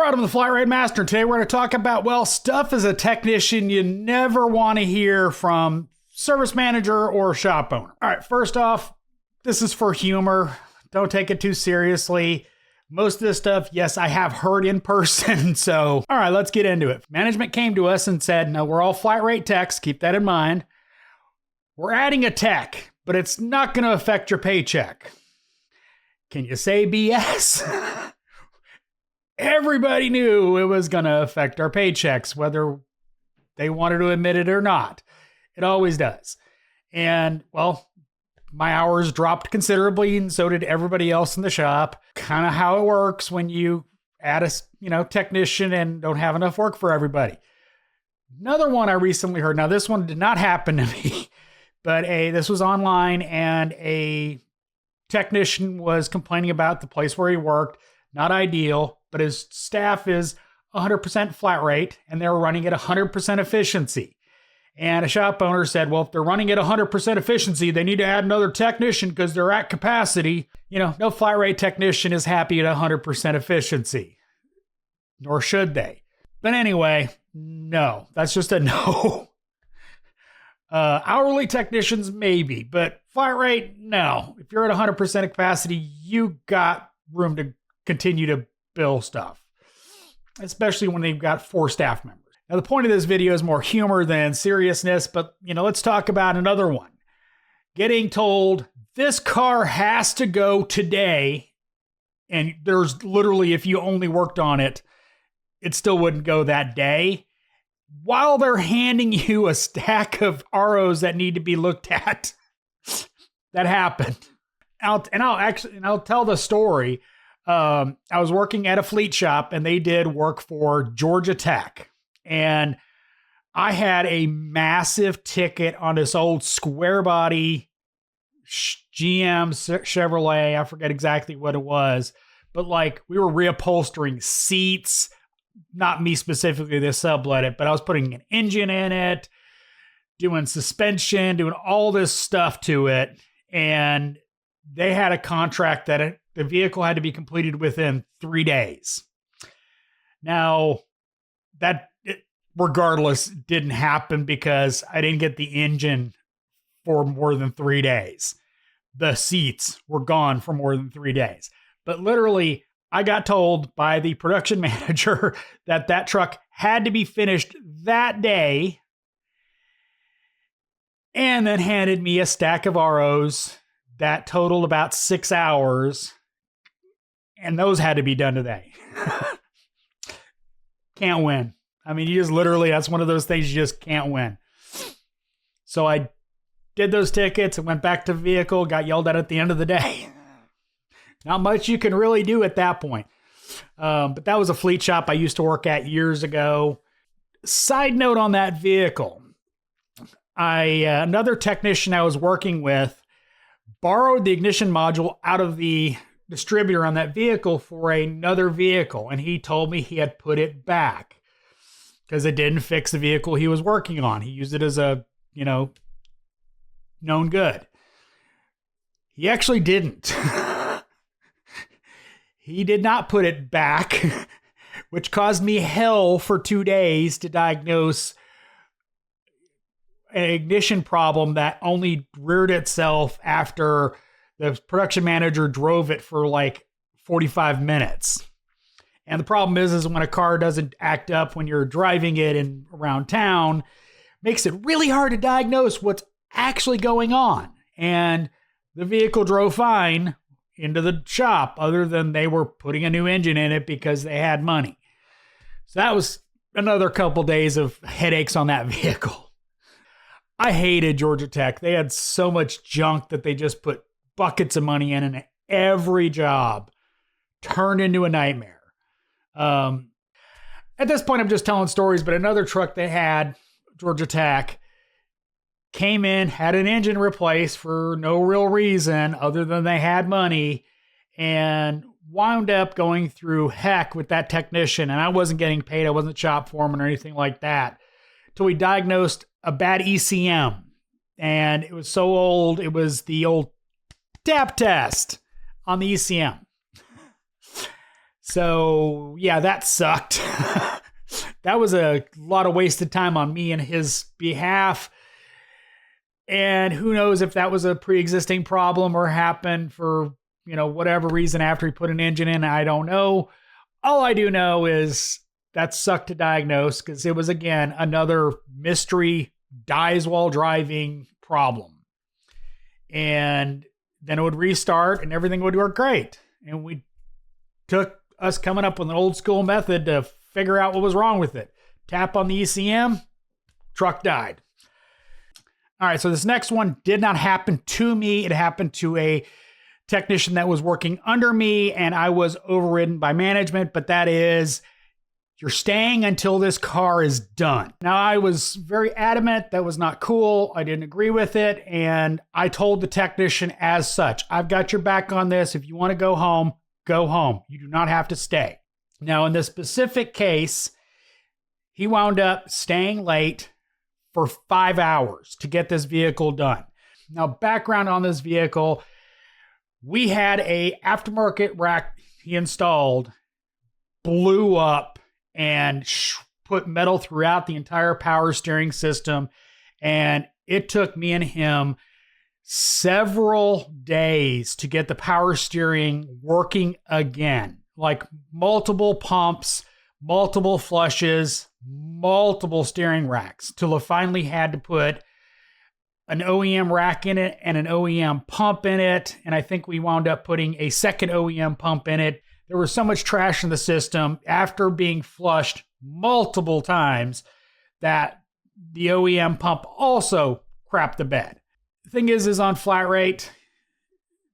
right, I'm the flatratemaster, and today we're going to talk about, well, stuff as a technician you never want to hear from service manager or shop owner. All right, first off, this is for humor. Don't take it too seriously. Most of this stuff, yes, I have heard in person. So, all right, let's get into it. Management came to us and said, no, we're all flat rate techs. Keep that in mind. We're adding a tech, but it's not going to affect your paycheck. Can you say BS? Everybody knew it was going to affect our paychecks, whether they wanted to admit it or not. It always does. And, well, my hours dropped considerably, and so did everybody else in the shop. Kind of how it works when you add a technician and don't have enough work for everybody. Another one I recently heard. Now, this one did not happen to me, but this was online, and a technician was complaining about the place where he worked. Not ideal, but his staff is 100% flat rate, and they're running at 100% efficiency. And a shop owner said, well, if they're running at 100% efficiency, they need to add another technician because they're at capacity. No flat rate technician is happy at 100% efficiency, nor should they. But anyway, no, that's just a no. Hourly technicians, maybe, but flat rate, no. If you're at 100% capacity, you got room to continue to bill stuff, especially when they've got 4 staff members. Now, the point of this video is more humor than seriousness, but, let's talk about another one. Getting told this car has to go today, and there's literally, if you only worked on it, it still wouldn't go that day, while they're handing you a stack of ROs that need to be looked at. That happened. I'll tell the story. I was working at a fleet shop, and they did work for Georgia Tech. And I had a massive ticket on this old square body GM Chevrolet. I forget exactly what it was, but we were reupholstering seats, not me specifically, they sublet it, but I was putting an engine in it, doing suspension, doing all this stuff to it. And they had a contract that the vehicle had to be completed within 3 days. Now, that regardless didn't happen because I didn't get the engine for more than 3 days. The seats were gone for more than 3 days. But literally, I got told by the production manager that truck had to be finished that day, and then handed me a stack of ROs that totaled about 6 hours, and those had to be done today. Can't win. I mean, you just literally, that's one of those things you just can't win. So I did those tickets and went back to the vehicle, got yelled at the end of the day. Not much you can really do at that point. But that was a fleet shop I used to work at years ago. Side note on that vehicle. Another technician I was working with borrowed the ignition module out of the distributor on that vehicle for another vehicle. And he told me he had put it back because it didn't fix the vehicle he was working on. He used it as a, known good. He actually didn't. He did not put it back, which caused me hell for 2 days to diagnose an ignition problem that only reared itself after the production manager drove it for 45 minutes. And the problem is when a car doesn't act up when you're driving it and around town, makes it really hard to diagnose what's actually going on. And the vehicle drove fine into the shop, other than they were putting a new engine in it because they had money. So that was another couple days of headaches on that vehicle. I hated Georgia Tech. They had so much junk that they just put buckets of money in, and every job turned into a nightmare. At this point, I'm just telling stories, but another truck they had, Georgia Tech, came in, had an engine replaced for no real reason other than they had money, and wound up going through heck with that technician. And I wasn't getting paid. I wasn't shop foreman or anything like that, till we diagnosed a bad ECM. And it was so old, it was the old tap test on the ECM. So yeah, that sucked. That was a lot of wasted time on me and his behalf. And who knows if that was a pre-existing problem or happened for, whatever reason after he put an engine in, I don't know. All I do know is that sucked to diagnose because it was, again, another mystery dies while driving problem. And then it would restart and everything would work great. And we took us coming up with an old school method to figure out what was wrong with it. Tap on the ECM, truck died. All right, so this next one did not happen to me. It happened to a technician that was working under me, and I was overridden by management, but that is, you're staying until this car is done. Now, I was very adamant that was not cool. I didn't agree with it, and I told the technician as such, I've got your back on this. If you want to go home, go home. You do not have to stay. Now, in this specific case, he wound up staying late for 5 hours to get this vehicle done. Now, background on this vehicle, we had a aftermarket rack he installed, blew up and put metal throughout the entire power steering system. And it took me and him several days to get the power steering working again. Like multiple pumps, multiple flushes, multiple steering racks, till I finally had to put an OEM rack in it and an OEM pump in it. And I think we wound up putting a second OEM pump in it. There was so much trash in the system after being flushed multiple times that the OEM pump also crapped the bed. The thing is on flat rate,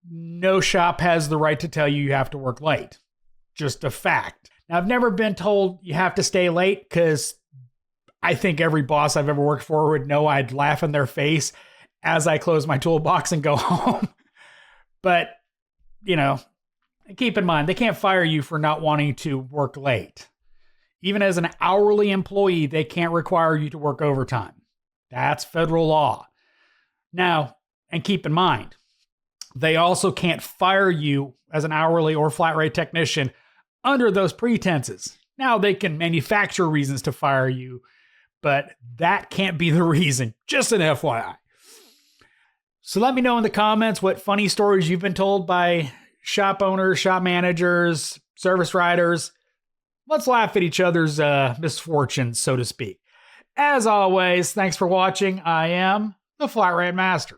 no shop has the right to tell you you have to work late. Just a fact. Now, I've never been told you have to stay late because I think every boss I've ever worked for would know I'd laugh in their face as I close my toolbox and go home. But, keep in mind, they can't fire you for not wanting to work late. Even as an hourly employee, they can't require you to work overtime. That's federal law. Now, and keep in mind, they also can't fire you as an hourly or flat rate technician under those pretenses. Now, they can manufacture reasons to fire you, but that can't be the reason. Just an FYI. So let me know in the comments what funny stories you've been told by shop owners, shop managers, service riders. Let's laugh at each other's misfortunes, so to speak. As always, thanks for watching. I am the Flat Rate Master.